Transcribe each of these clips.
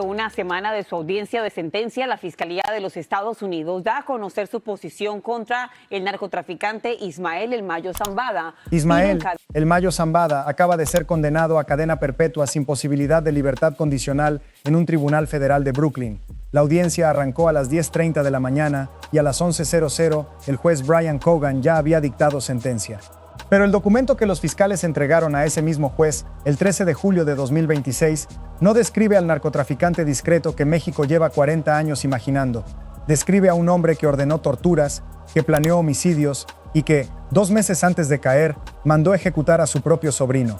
Una semana de su audiencia de sentencia, la Fiscalía de los Estados Unidos da a conocer su posición contra el narcotraficante Ismael El Mayo Zambada. Ismael El Mayo Zambada acaba de ser condenado a cadena perpetua sin posibilidad de libertad condicional en un tribunal federal de Brooklyn. La audiencia arrancó a las 10:30 de la mañana y a las 11:00 el juez Brian Cogan ya había dictado sentencia. Pero el documento que los fiscales entregaron a ese mismo juez el 13 de julio de 2026 no describe al narcotraficante discreto que México lleva 40 años imaginando. Describe a un hombre que ordenó torturas, que planeó homicidios y que, 2 meses antes de caer, mandó ejecutar a su propio sobrino.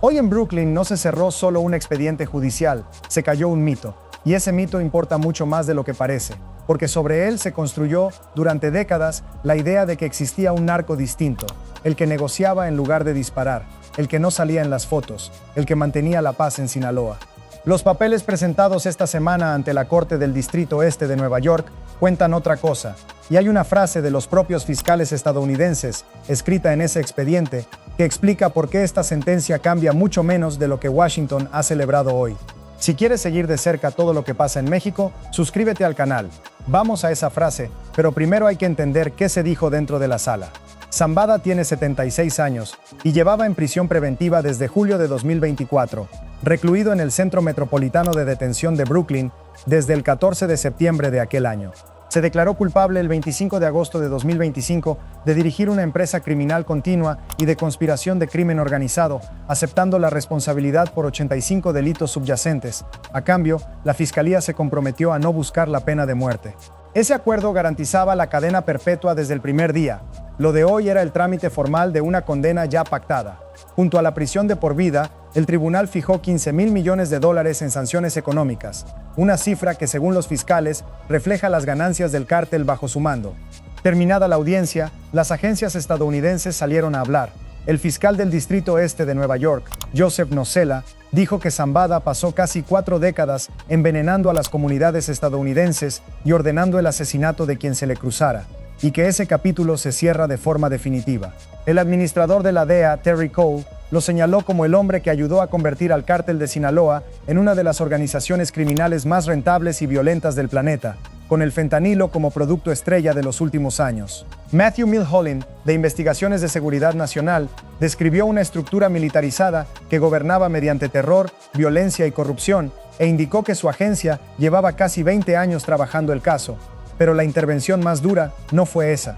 Hoy en Brooklyn no se cerró solo un expediente judicial, se cayó un mito. Y ese mito importa mucho más de lo que parece, porque sobre él se construyó durante décadas la idea de que existía un narco distinto, el que negociaba en lugar de disparar, el que no salía en las fotos, el que mantenía la paz en Sinaloa. Los papeles presentados esta semana ante la Corte del Distrito Este de Nueva York cuentan otra cosa, y hay una frase de los propios fiscales estadounidenses, escrita en ese expediente, que explica por qué esta sentencia cambia mucho menos de lo que Washington ha celebrado hoy. Si quieres seguir de cerca todo lo que pasa en México, suscríbete al canal. Vamos a esa frase, pero primero hay que entender qué se dijo dentro de la sala. Zambada tiene 76 años y llevaba en prisión preventiva desde julio de 2024, recluido en el Centro Metropolitano de Detención de Brooklyn desde el 14 de septiembre de aquel año. Se declaró culpable el 25 de agosto de 2025 de dirigir una empresa criminal continua y de conspiración de crimen organizado, aceptando la responsabilidad por 85 delitos subyacentes. A cambio, la Fiscalía se comprometió a no buscar la pena de muerte. Ese acuerdo garantizaba la cadena perpetua desde el primer día. Lo de hoy era el trámite formal de una condena ya pactada. Junto a la prisión de por vida, el tribunal fijó $15,000 millones en sanciones económicas, una cifra que, según los fiscales, refleja las ganancias del cártel bajo su mando. Terminada la audiencia, las agencias estadounidenses salieron a hablar. El fiscal del Distrito Este de Nueva York, Joseph Nocella, dijo que Zambada pasó casi 4 décadas envenenando a las comunidades estadounidenses y ordenando el asesinato de quien se le cruzara, y que ese capítulo se cierra de forma definitiva. El administrador de la DEA, Terry Cole, lo señaló como el hombre que ayudó a convertir al cártel de Sinaloa en una de las organizaciones criminales más rentables y violentas del planeta, con el fentanilo como producto estrella de los últimos años. Matthew Milholland, de Investigaciones de Seguridad Nacional, describió una estructura militarizada que gobernaba mediante terror, violencia y corrupción, e indicó que su agencia llevaba casi 20 años trabajando el caso. Pero la intervención más dura no fue esa.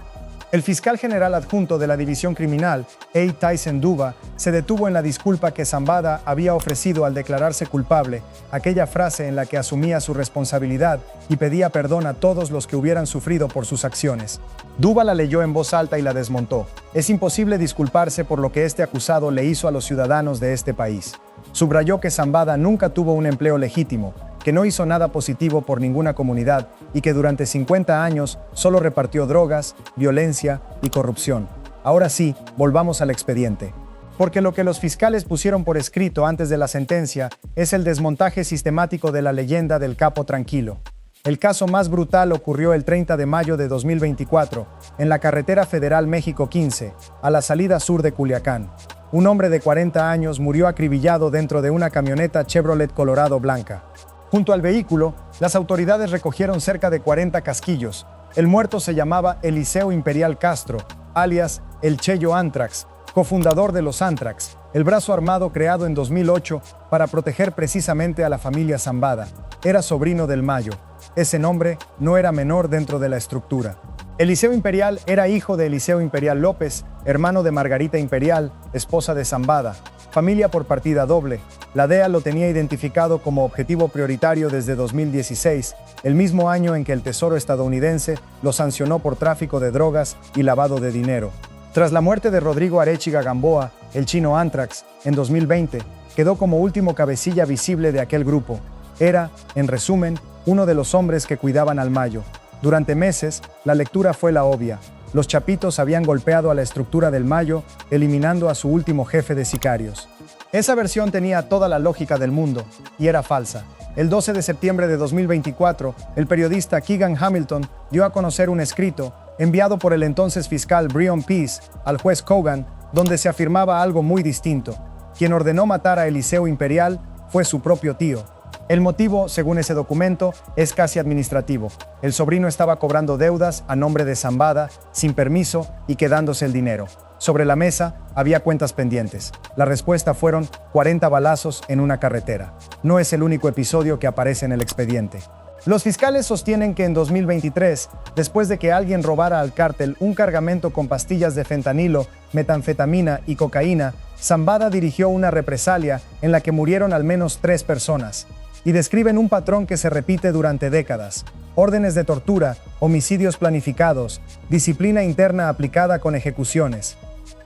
El fiscal general adjunto de la División Criminal, A. Tyson Duba, se detuvo en la disculpa que Zambada había ofrecido al declararse culpable, aquella frase en la que asumía su responsabilidad y pedía perdón a todos los que hubieran sufrido por sus acciones. Duba la leyó en voz alta y la desmontó. Es imposible disculparse por lo que este acusado le hizo a los ciudadanos de este país. Subrayó que Zambada nunca tuvo un empleo legítimo, que no hizo nada positivo por ninguna comunidad y que durante 50 años solo repartió drogas, violencia y corrupción. Ahora sí, volvamos al expediente. Porque lo que los fiscales pusieron por escrito antes de la sentencia es el desmontaje sistemático de la leyenda del Capo Tranquilo. El caso más brutal ocurrió el 30 de mayo de 2024, en la carretera federal México 15, a la salida sur de Culiacán. Un hombre de 40 años murió acribillado dentro de una camioneta Chevrolet Colorado blanca. Junto al vehículo, las autoridades recogieron cerca de 40 casquillos. El muerto se llamaba Eliseo Imperial Castro, alias El Cheyo Antrax, cofundador de los Antrax, el brazo armado creado en 2008 para proteger precisamente a la familia Zambada. Era sobrino del Mayo. Ese nombre no era menor dentro de la estructura. Eliseo Imperial era hijo de Eliseo Imperial López, hermano de Margarita Imperial, esposa de Zambada. Familia por partida doble. La DEA lo tenía identificado como objetivo prioritario desde 2016, el mismo año en que el Tesoro estadounidense lo sancionó por tráfico de drogas y lavado de dinero. Tras la muerte de Rodrigo Arechiga Gamboa, el chino Antrax, en 2020, quedó como último cabecilla visible de aquel grupo. Era, en resumen, uno de los hombres que cuidaban al Mayo. Durante meses, la lectura fue la obvia. Los chapitos habían golpeado a la estructura del Mayo, eliminando a su último jefe de sicarios. Esa versión tenía toda la lógica del mundo, y era falsa. El 12 de septiembre de 2024, el periodista Keegan Hamilton dio a conocer un escrito, enviado por el entonces fiscal Breon Peace al juez Cogan, donde se afirmaba algo muy distinto. Quien ordenó matar a Eliseo Imperial fue su propio tío. El motivo, según ese documento, es casi administrativo. El sobrino estaba cobrando deudas a nombre de Zambada, sin permiso y quedándose el dinero. Sobre la mesa había cuentas pendientes. La respuesta fueron 40 balazos en una carretera. No es el único episodio que aparece en el expediente. Los fiscales sostienen que en 2023, después de que alguien robara al cártel un cargamento con pastillas de fentanilo, metanfetamina y cocaína, Zambada dirigió una represalia en la que murieron al menos 3 personas. Y describen un patrón que se repite durante décadas. Órdenes de tortura, homicidios planificados, disciplina interna aplicada con ejecuciones.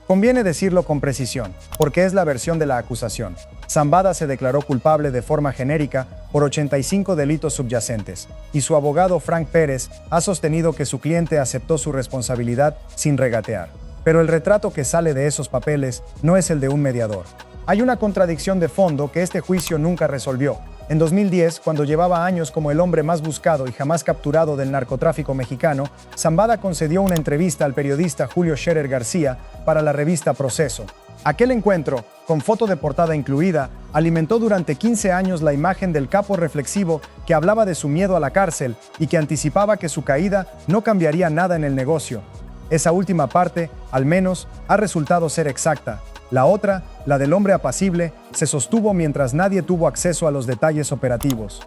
Conviene decirlo con precisión, porque es la versión de la acusación. Zambada se declaró culpable de forma genérica por 85 delitos subyacentes, y su abogado Frank Pérez ha sostenido que su cliente aceptó su responsabilidad sin regatear. Pero el retrato que sale de esos papeles no es el de un mediador. Hay una contradicción de fondo que este juicio nunca resolvió. En 2010, cuando llevaba años como el hombre más buscado y jamás capturado del narcotráfico mexicano, Zambada concedió una entrevista al periodista Julio Scherer García para la revista Proceso. Aquel encuentro, con foto de portada incluida, alimentó durante 15 años la imagen del capo reflexivo que hablaba de su miedo a la cárcel y que anticipaba que su caída no cambiaría nada en el negocio. Esa última parte, al menos, ha resultado ser exacta. La otra, la del hombre apacible, se sostuvo mientras nadie tuvo acceso a los detalles operativos.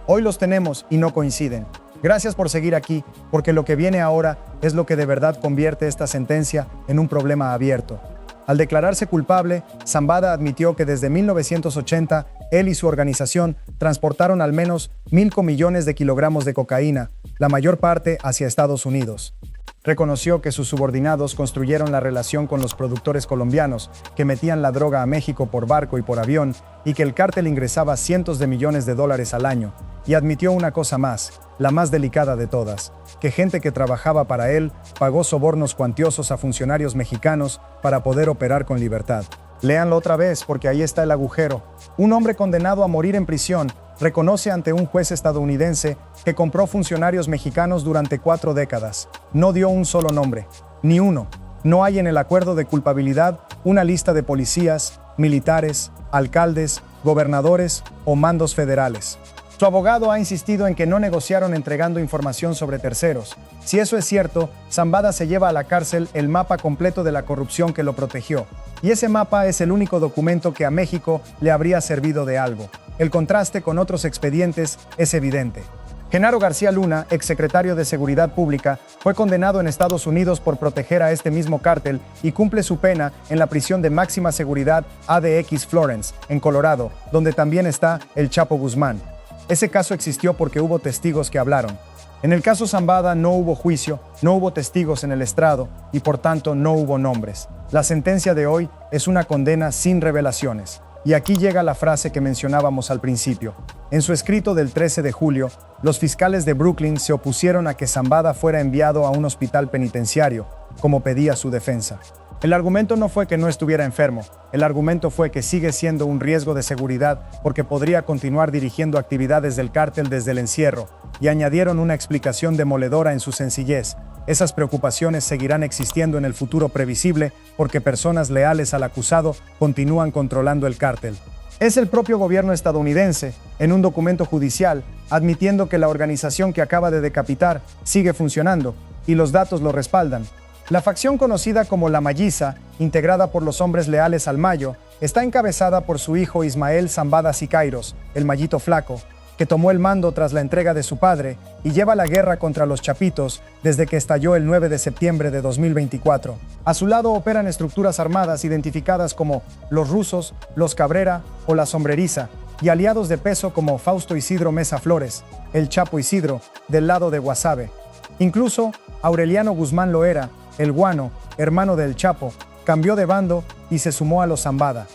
Hoy los tenemos y no coinciden. Gracias por seguir aquí, porque lo que viene ahora es lo que de verdad convierte esta sentencia en un problema abierto. Al declararse culpable, Zambada admitió que desde 1980 él y su organización transportaron al menos 1.000 millones de kilogramos de cocaína, la mayor parte hacia Estados Unidos. Reconoció que sus subordinados construyeron la relación con los productores colombianos que metían la droga a México por barco y por avión y que el cártel ingresaba cientos de millones de dólares al año. Y admitió una cosa más, la más delicada de todas, que gente que trabajaba para él pagó sobornos cuantiosos a funcionarios mexicanos para poder operar con libertad. Léanlo otra vez porque ahí está el agujero. Un hombre condenado a morir en prisión reconoce ante un juez estadounidense que compró funcionarios mexicanos durante 4 décadas. No dio un solo nombre, ni uno. No hay en el acuerdo de culpabilidad una lista de policías, militares, alcaldes, gobernadores o mandos federales. Su abogado ha insistido en que no negociaron entregando información sobre terceros. Si eso es cierto, Zambada se lleva a la cárcel el mapa completo de la corrupción que lo protegió. Y ese mapa es el único documento que a México le habría servido de algo. El contraste con otros expedientes es evidente. Genaro García Luna, exsecretario de Seguridad Pública, fue condenado en Estados Unidos por proteger a este mismo cártel y cumple su pena en la prisión de máxima seguridad ADX Florence, en Colorado, donde también está el Chapo Guzmán. Ese caso existió porque hubo testigos que hablaron. En el caso Zambada no hubo juicio, no hubo testigos en el estrado y por tanto no hubo nombres. La sentencia de hoy es una condena sin revelaciones. Y aquí llega la frase que mencionábamos al principio. En su escrito del 13 de julio, los fiscales de Brooklyn se opusieron a que Zambada fuera enviado a un hospital penitenciario, como pedía su defensa. El argumento no fue que no estuviera enfermo, el argumento fue que sigue siendo un riesgo de seguridad porque podría continuar dirigiendo actividades del cártel desde el encierro, y añadieron una explicación demoledora en su sencillez. Esas preocupaciones seguirán existiendo en el futuro previsible porque personas leales al acusado continúan controlando el cártel. Es el propio gobierno estadounidense, en un documento judicial, admitiendo que la organización que acaba de decapitar sigue funcionando, y los datos lo respaldan. La facción conocida como La Malliza, integrada por los hombres leales al Mayo, está encabezada por su hijo Ismael Zambada Siqueiros, el Mallito Flaco, que tomó el mando tras la entrega de su padre y lleva la guerra contra los Chapitos desde que estalló el 9 de septiembre de 2024. A su lado operan estructuras armadas identificadas como los Rusos, los Cabrera o la Sombreriza, y aliados de peso como Fausto Isidro Mesa Flores, el Chapo Isidro, del lado de Guasave. Incluso Aureliano Guzmán Loera, el Guano, hermano del Chapo, cambió de bando y se sumó a los Zambada.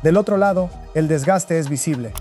Del otro lado, el desgaste es visible.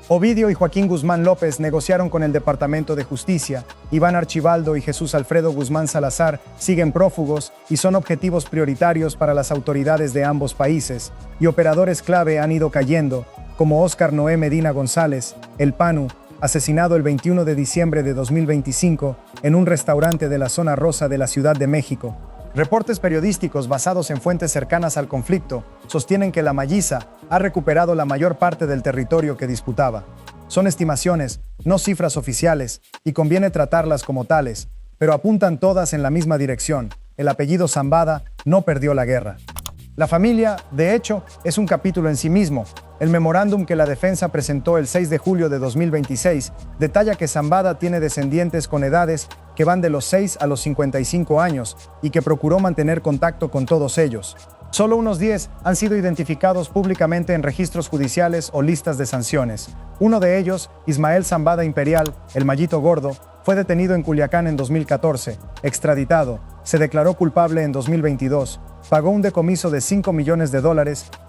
Ovidio y Joaquín Guzmán López negociaron con el Departamento de Justicia. Iván Archibaldo y Jesús Alfredo Guzmán Salazar siguen prófugos y son objetivos prioritarios para las autoridades de ambos países. Y operadores clave han ido cayendo, como Óscar Noé Medina González, el Panu, asesinado el 21 de diciembre de 2025 en un restaurante de la zona rosa de la Ciudad de México. Reportes periodísticos basados en fuentes cercanas al conflicto sostienen que La Malliza ha recuperado la mayor parte del territorio que disputaba. Son estimaciones, no cifras oficiales, y conviene tratarlas como tales, pero apuntan todas en la misma dirección. El apellido Zambada no perdió la guerra. La familia, de hecho, es un capítulo en sí mismo. El memorándum que la defensa presentó el 6 de julio de 2026 detalla que Zambada tiene descendientes con edades que van de los 6 a los 55 años y que procuró mantener contacto con todos ellos. Solo unos 10 han sido identificados públicamente en registros judiciales o listas de sanciones. Uno de ellos, Ismael Zambada Imperial, el Mallito Gordo, fue detenido en Culiacán en 2014, extraditado, se declaró culpable en 2022, pagó un decomiso de $5 millones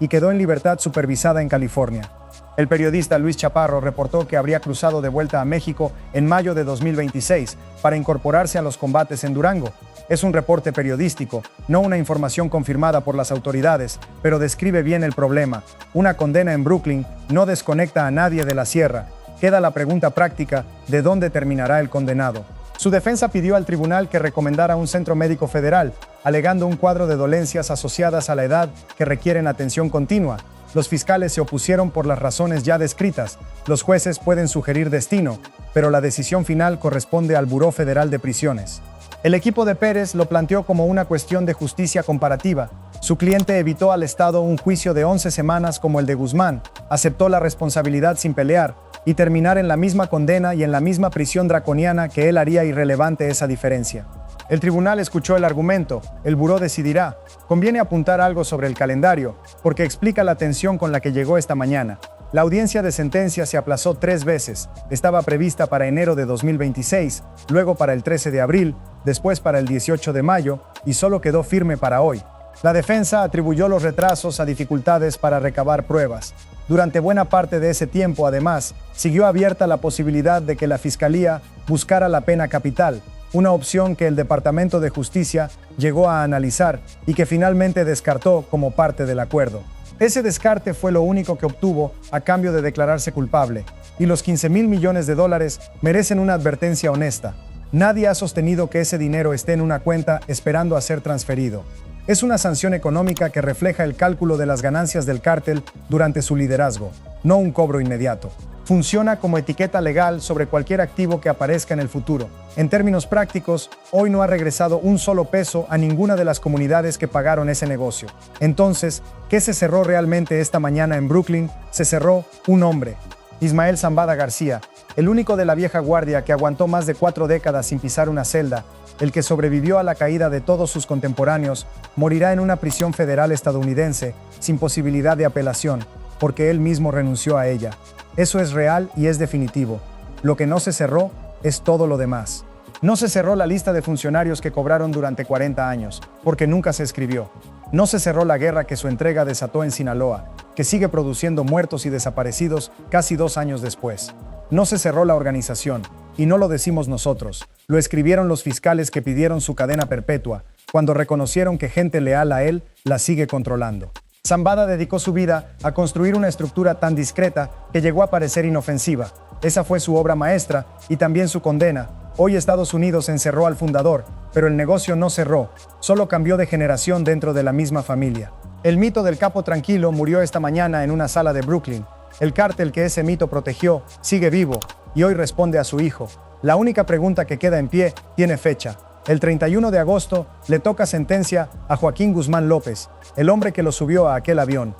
y quedó en libertad supervisada en California. El periodista Luis Chaparro reportó que habría cruzado de vuelta a México en mayo de 2026 para incorporarse a los combates en Durango. Es un reporte periodístico, no una información confirmada por las autoridades, pero describe bien el problema. Una condena en Brooklyn no desconecta a nadie de la sierra. Queda la pregunta práctica, ¿de dónde terminará el condenado? Su defensa pidió al tribunal que recomendara un centro médico federal, alegando un cuadro de dolencias asociadas a la edad que requieren atención continua. Los fiscales se opusieron por las razones ya descritas. Los jueces pueden sugerir destino, pero la decisión final corresponde al Buró Federal de Prisiones. El equipo de Pérez lo planteó como una cuestión de justicia comparativa. Su cliente evitó al Estado un juicio de 11 semanas como el de Guzmán, aceptó la responsabilidad sin pelear y terminar en la misma condena y en la misma prisión draconiana que él haría irrelevante esa diferencia. El tribunal escuchó el argumento, el buró decidirá. Conviene apuntar algo sobre el calendario, porque explica la tensión con la que llegó esta mañana. La audiencia de sentencia se aplazó 3 veces. Estaba prevista para enero de 2026, luego para el 13 de abril, después para el 18 de mayo y solo quedó firme para hoy. La defensa atribuyó los retrasos a dificultades para recabar pruebas. Durante buena parte de ese tiempo, además, siguió abierta la posibilidad de que la Fiscalía buscara la pena capital, una opción que el Departamento de Justicia llegó a analizar y que finalmente descartó como parte del acuerdo. Ese descarte fue lo único que obtuvo a cambio de declararse culpable, y los $15,000 millones merecen una advertencia honesta. Nadie ha sostenido que ese dinero esté en una cuenta esperando a ser transferido. Es una sanción económica que refleja el cálculo de las ganancias del cártel durante su liderazgo, no un cobro inmediato. Funciona como etiqueta legal sobre cualquier activo que aparezca en el futuro. En términos prácticos, hoy no ha regresado un solo peso a ninguna de las comunidades que pagaron ese negocio. Entonces, ¿qué se cerró realmente esta mañana en Brooklyn? Se cerró un hombre, Ismael Zambada García, el único de la vieja guardia que aguantó más de 4 décadas sin pisar una celda, el que sobrevivió a la caída de todos sus contemporáneos, morirá en una prisión federal estadounidense sin posibilidad de apelación, porque él mismo renunció a ella. Eso es real y es definitivo. Lo que no se cerró es todo lo demás. No se cerró la lista de funcionarios que cobraron durante 40 años, porque nunca se escribió. No se cerró la guerra que su entrega desató en Sinaloa, que sigue produciendo muertos y desaparecidos casi 2 años después. No se cerró la organización, y no lo decimos nosotros. Lo escribieron los fiscales que pidieron su cadena perpetua, cuando reconocieron que gente leal a él la sigue controlando. Zambada dedicó su vida a construir una estructura tan discreta que llegó a parecer inofensiva. Esa fue su obra maestra y también su condena. Hoy Estados Unidos encerró al fundador, pero el negocio no cerró, solo cambió de generación dentro de la misma familia. El mito del capo tranquilo murió esta mañana en una sala de Brooklyn. El cártel que ese mito protegió sigue vivo y hoy responde a su hijo. La única pregunta que queda en pie tiene fecha. El 31 de agosto le toca sentencia a Joaquín Guzmán López, el hombre que lo subió a aquel avión.